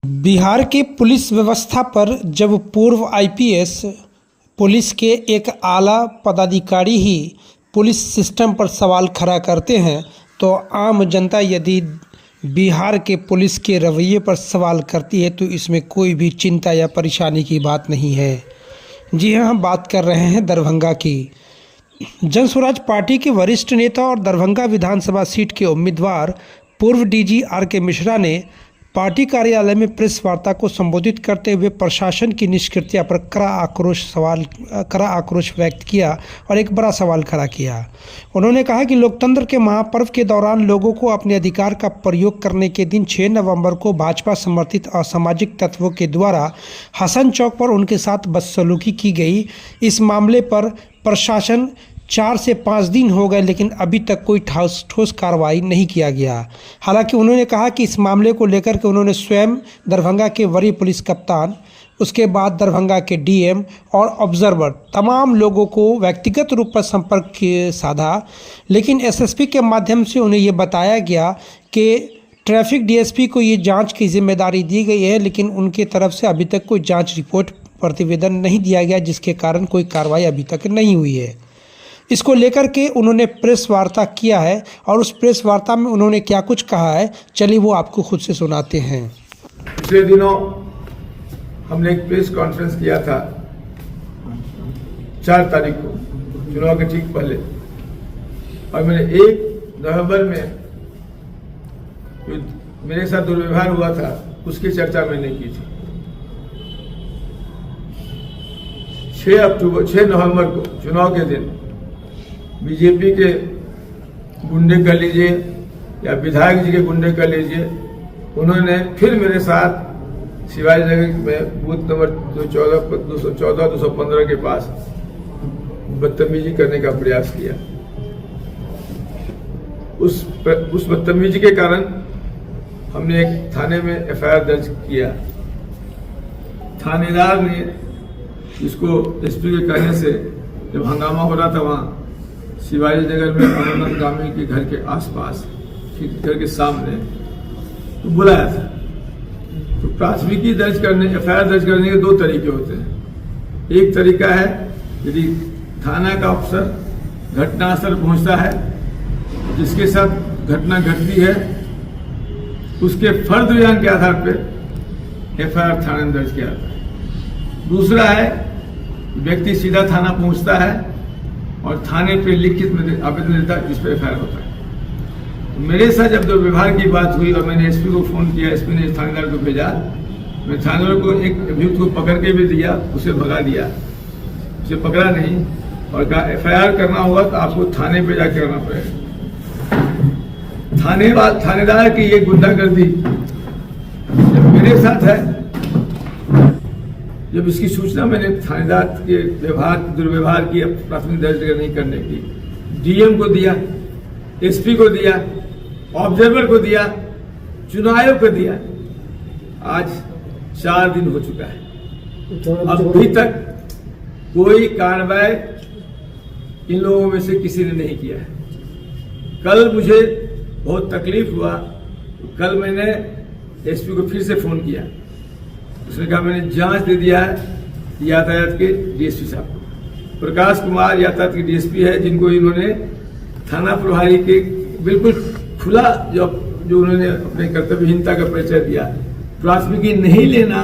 बिहार की पुलिस व्यवस्था पर जब पूर्व आईपीएस पुलिस के एक आला पदाधिकारी ही पुलिस सिस्टम पर सवाल खड़ा करते हैं तो आम जनता यदि बिहार के पुलिस के रवैये पर सवाल करती है तो इसमें कोई भी चिंता या परेशानी की बात नहीं है। जी हाँ, हम बात कर रहे हैं दरभंगा की। जन स्वराज पार्टी के वरिष्ठ नेता और दरभंगा विधानसभा सीट के उम्मीदवार पूर्व डीजी आर.के. मिश्रा ने पार्टी कार्यालय में प्रेस वार्ता को संबोधित करते हुए प्रशासन की निष्क्रियता पर कड़ा आक्रोश व्यक्त किया और एक बड़ा सवाल खड़ा किया। उन्होंने कहा कि लोकतंत्र के महापर्व के दौरान लोगों को अपने अधिकार का प्रयोग करने के दिन 6 नवंबर को भाजपा समर्थित असामाजिक तत्वों के द्वारा हसन चौक पर उनके साथ बदसलूकी की गई। इस मामले पर प्रशासन 4 से 5 दिन हो गए लेकिन अभी तक कोई ठोस कार्रवाई नहीं किया गया। हालांकि उन्होंने कहा कि इस मामले को लेकर के उन्होंने स्वयं दरभंगा के वरीय पुलिस कप्तान, उसके बाद दरभंगा के डीएम और ऑब्जर्वर तमाम लोगों को व्यक्तिगत रूप पर संपर्क साधा, लेकिन एसएसपी के माध्यम से उन्हें ये बताया गया कि ट्रैफिक डीएसपी को ये जांच की जिम्मेदारी दी गई है, लेकिन उनके तरफ से अभी तक कोई जांच रिपोर्ट प्रतिवेदन नहीं दिया गया, जिसके कारण कोई कार्रवाई अभी तक नहीं हुई है। इसको लेकर के उन्होंने प्रेस वार्ता किया है और उस प्रेस वार्ता में उन्होंने क्या कुछ कहा है, चलिए वो आपको खुद से सुनाते हैं। पिछले दिनों हमने एक प्रेस कॉन्फ्रेंस किया था 4 तारीख को, चुनाव के ठीक पहले, और मैंने 1 नवंबर में मेरे साथ दुर्व्यवहार हुआ था उसकी चर्चा मैंने की थी। 6 नवंबर को चुनाव के दिन बीजेपी के गुंडे कर लीजिए या विधायक जी के गुंडे कर लीजिए, उन्होंने फिर मेरे साथ शिवाजी नगर में बूथ नंबर 214-215 के पास बदतमीजी करने का प्रयास किया। उस बदतमीजी के कारण हमने एक थाने में एफआईआर दर्ज किया। थानेदार ने इसको एसपी के कहने से जब हंगामा हो रहा था वहाँ शिवाजी नगर में अमरनाथ गामी के घर के आसपास, घर के सामने, तो बुलाया था। तो प्राथमिकी दर्ज करने, एफआईआर दर्ज करने के 2 तरीके होते हैं। एक तरीका है यदि थाना का अफसर घटनास्थल पहुंचता है, जिसके साथ घटना घटती है, उसके फर्द बयान के आधार पर एफआईआर थाने में दर्ज किया जाता है। दूसरा है व्यक्ति सीधा थाना पहुंचता है और थाने पे लिखित में आवेदन देता है, जिस पर एफआईआर होता है। तो मेरे साथ जब दुर्व्यवहार की बात हुई और मैंने एसपी को फोन किया, एसपी ने थानेदार को भेजा, मैं थानेदार को एक अभियुक्त को पकड़ के भी दिया, उसे भगा दिया, उसे पकड़ा नहीं और कहा एफआईआर करना होगा तो आपको थाने पे जाकर करना पड़ेगा। थानेदार की ये गुंडागर्दी जब मेरे साथ है, जब इसकी सूचना मैंने थानेदार के दुर्व्यवहार की, प्राथमिक दर्ज नहीं करने की, डीएम को दिया, एसपी को दिया, ऑब्जर्वर को दिया, चुनाव आयोग को दिया, आज 4 दिन हो चुका है, अभी तक कोई कार्रवाई इन लोगों में से किसी ने नहीं किया है। कल मुझे बहुत तकलीफ हुआ, कल मैंने एसपी को फिर से फोन किया, उसने कहा मैंने जांच दे दिया है यातायात के डीएसपी साहब को। प्रकाश कुमार यातायात के डीएसपी है, जिनको इन्होंने थाना प्रभारी के बिल्कुल खुला जो उन्होंने अपने कर्तव्यहीनता का परिचय दिया। प्राथमिकी नहीं लेना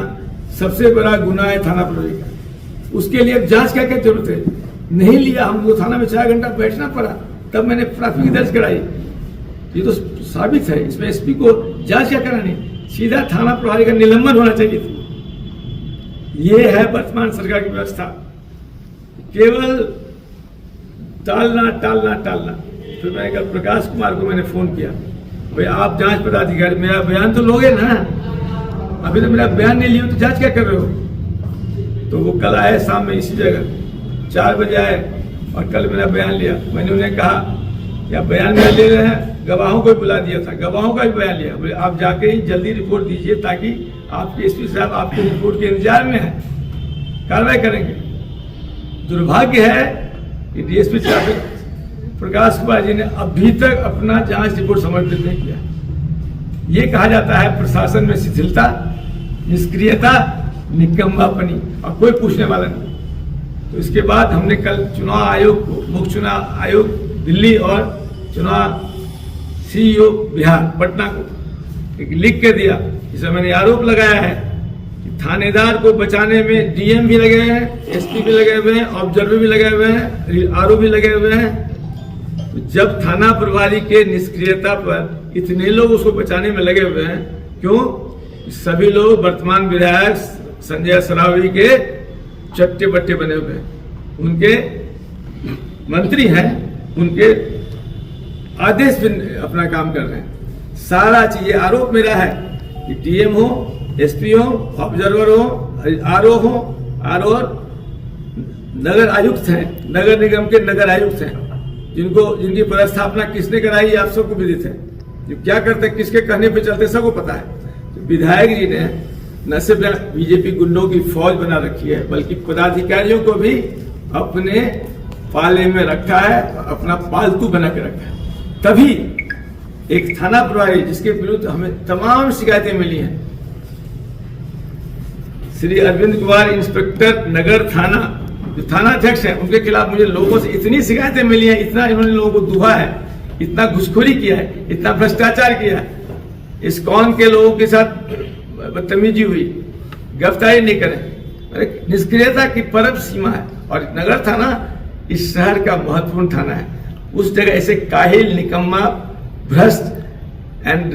सबसे बड़ा गुनाह है थाना प्रभारी का। उसके लिए जांच क्या जरूरत है, नहीं लिया, हमको थाना में 4 घंटा बैठना पड़ा, तब मैंने प्राथमिकी दर्ज कराई। ये तो साबित है, इसमें एसपी को जांच क्या करानी, सीधा थाना प्रभारी का निलंबन होना चाहिए था। ये है वर्तमान सरकार की व्यवस्था, केवल टालना। फिर मैंने कहा प्रकाश कुमार को मैंने फोन किया, भाई आप जांच पदाधिकारी, मेरा बयान तो लोगे ना, अभी तो मेरा बयान नहीं लिया तो जांच क्या कर रहे हो। तो वो कल आए शाम में इसी जगह 4 बजे आए और कल मेरा बयान लिया। मैंने उन्हें कहा क्या बयान में ले रहे हैं, गवाहों को बुला दिया था, गवाहों का भी बयान लिया, बोले आप जाके ही जल्दी रिपोर्ट दीजिए ताकि आपके एसपी साहब आपके रिपोर्ट के इंतजार में है, कार्रवाई करेंगे। दुर्भाग्य है कि डीएसपी ट्रैफिक प्रकाश कुमार जी ने अभी तक अपना जांच रिपोर्ट समर्पित नहीं किया। ये कहा जाता है प्रशासन में शिथिलता, निष्क्रियता, निकम्मापनी और कोई पूछने वाला नहीं। तो इसके बाद हमने कल चुनाव आयोग को, मुख्य चुनाव आयोग दिल्ली और चुनाव सीईओ बिहार पटना को एक लिख के दिया। इसमें मैंने आरोप लगाया है कि थानेदार को बचाने में डीएम भी लगे हैं, एसपी भी लगे हुए हैं, ऑब्जर्वर भी लगे हुए हैं, आरओ भी लगे हुए हैं। तो जब थाना प्रभारी के निष्क्रियता पर इतने लोग उसको बचाने में लगे हुए हैं, क्यों? सभी लोग वर्तमान विधायक संजय सरावगी के चट्टे बट्टे बने हुए हैं, उनके मंत्री हैं, उनके आदेश पे अपना काम कर रहे हैं। सारा चीज आरोप मेरा है कि डीएम हो, एसपी हो, ऑब्जर्वर हो, आरओ हो, आरओ नगर आयुक्त हैं, नगर निगम के नगर आयुक्त हैं, जिनकी पदस्थापना किसने कराई आप सबको विदित है। जो क्या करते हैं, किसके कहने पे चलते सबको पता है। तो विधायक जी ने न सिर्फ बीजेपी गुंडों की फौज बना रखी है, बल्कि पदाधिकारियों को भी अपने पाले में रखा है, अपना पालतू बना के रखा है। तभी एक थाना प्रभारी जिसके विरुद्ध हमें तमाम शिकायतें मिली हैं, श्री अरविंद कुमार इंस्पेक्टर नगर थाना, जो थाना अध्यक्ष हैं, उनके खिलाफ मुझे लोगों से इतनी शिकायतें मिली हैं, इतना इन्होंने लोगों को दुहा है, इतना घुसखोरी किया है, इतना भ्रष्टाचार किया है, इस्कॉन के लोगों के साथ बदतमीजी हुई, गिरफ्तारी नहीं करें। निष्क्रियता की परम सीमा है। और नगर थाना इस शहर का महत्वपूर्ण थाना है। उस जगह ऐसे काहिल, निकम्मा, भ्रष्ट एंड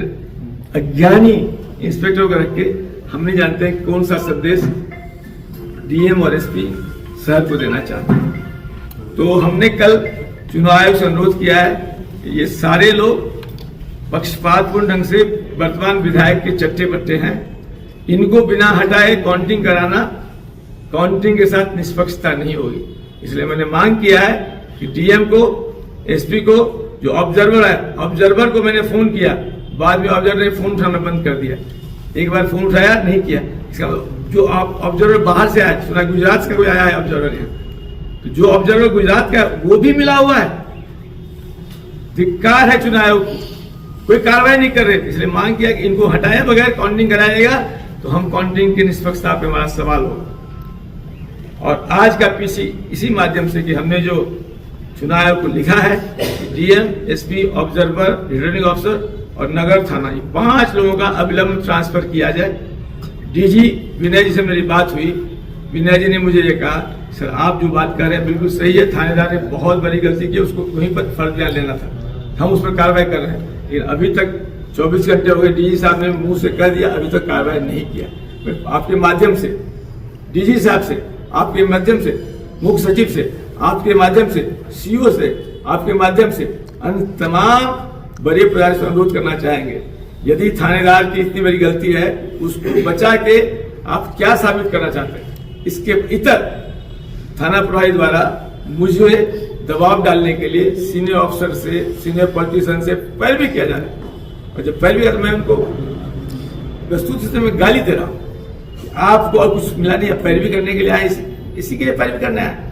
अज्ञानी इंस्पेक्टरों को रख के हम नहीं जानते हैं कौन सा संदेश डीएम और एसपी शहर को देना चाहते हैं। तो हमने कल चुनाव आयोग से अनुरोध किया है कि ये सारे लोग पक्षपातपूर्ण ढंग से वर्तमान विधायक के चट्टे बट्टे हैं, इनको बिना हटाए काउंटिंग कराना, काउंटिंग के साथ निष्पक्षता नहीं होगी। इसलिए मैंने मांग किया है कि डीएम को, एसपी को, जो ऑब्जर्वर है, ऑब्जर्वर को मैंने फोन किया, बाद में ऑब्जर्वर ने फोन उठाना बंद कर दिया। एक बार फोन उठाया, नहीं किया। इसका जो ऑब्जर्वर बाहर से आया, सुना गुजरात से कोई आया है ऑब्जर्वर यहाँ, तो जो ऑब्जर्वर गुजरात का वो भी मिला हुआ है। धिक्कार है चुनाव आयोग की, कोई कार्रवाई नहीं कर रहे। इसलिए मांग किया कि इनको हटाए बगैर काउंटिंग कराएगा तो हम काउंटिंग की निष्पक्षता पे हमारा सवाल होगा। और आज का पीसी इसी माध्यम से कि हमने जो चुनाव आयोग को लिखा है, DM, SP, observer, returning officer और नगर थाना, ये 5 लोगों का अविलंब ट्रांसफर किया जाए। डीजी विनय जी से मेरी बात हुई, विनय जी ने मुझे ये कहा, सर आप जो बात कर रहे हैं बिल्कुल सही है, थानेदार ने बहुत बड़ी गलती की, उसको वहीं पर फर्ज लेना था, हम उस पर कार्रवाई कर रहे हैं। लेकिन अभी तक 24 घंटे हो गए, डीजी साहब ने मुंह से कह दिया, अभी तक कार्रवाई नहीं किया। मैं आपके माध्यम से डीजी साहब से, आपके माध्यम से मुख्य सचिव से, आपके माध्यम से सीईओ से, आपके माध्यम से अन्य तमाम बड़े प्रयास से अनुरोध करना चाहेंगे, यदि थानेदार की इतनी बड़ी गलती है, उसको बचा के आप क्या साबित करना चाहते हैं? इसके इतर थाना प्रभारी द्वारा मुझे दबाव डालने के लिए सीनियर ऑफिसर से, सीनियर पॉलिटिशियन से पैरवी किया जा रहा है। और जब पैरवी मैं उनको प्रस्तुत से मैं गाली दे रहा हूं कि आपको और कुछ मिला नहीं, पैरवी करने के लिए आए, इसी के लिए पैरवी करना है।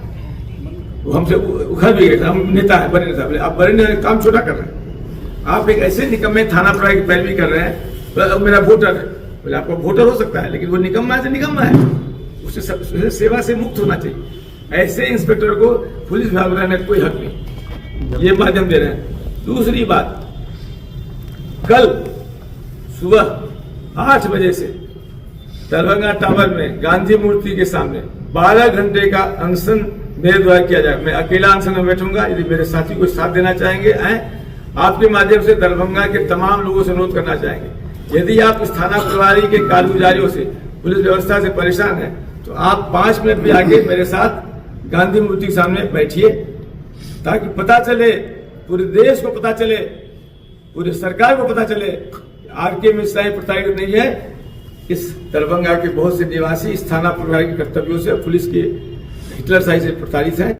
वो हमसे उखड़ भी गए, हम नेता है, बड़े नेता, आप बड़े नेता काम छोटा कर रहे हैं, आप एक ऐसे निकम्मे थाना प्रभारी की पैरवी कर रहे हैं। तो मेरा वोटर है, बोले आपका वोटर हो सकता है, लेकिन वो निकम्मा से निकम्मा है, उससे सेवा से मुक्त होना चाहिए। ऐसे इंस्पेक्टर को पुलिस विभाग में रहने का कोई हक नहीं, ये माध्यम दे रहे हैं। दूसरी बात, कल सुबह 8 बजे से दरभंगा टावर में गांधी मूर्ति के सामने 12 घंटे का अनशन मेरे द्वारा किया जाएगा। मैं अकेला अनशन में बैठूंगा, यदि मेरे साथी को साथ देना चाहेंगे आपके माध्यम से दरभंगा के तमाम लोगों से अनुरोध करना चाहेंगे, यदि आप इस थाना प्रभारी के कारगुजारियों से, पुलिस व्यवस्था से परेशान हैं, तो आप 5 मिनट भी आगे मेरे साथ गांधी मूर्ति के सामने बैठिए, ताकि पता चले, पूरे देश को पता चले, पूरी सरकार को पता चले आरके मिश्रा प्रताड़ित नहीं है। इस दरभंगा के बहुत से निवासी इस थाना प्रभारी के कर्तव्यों से, पुलिस के हिटलरशाही से प्रताड़ित हैं।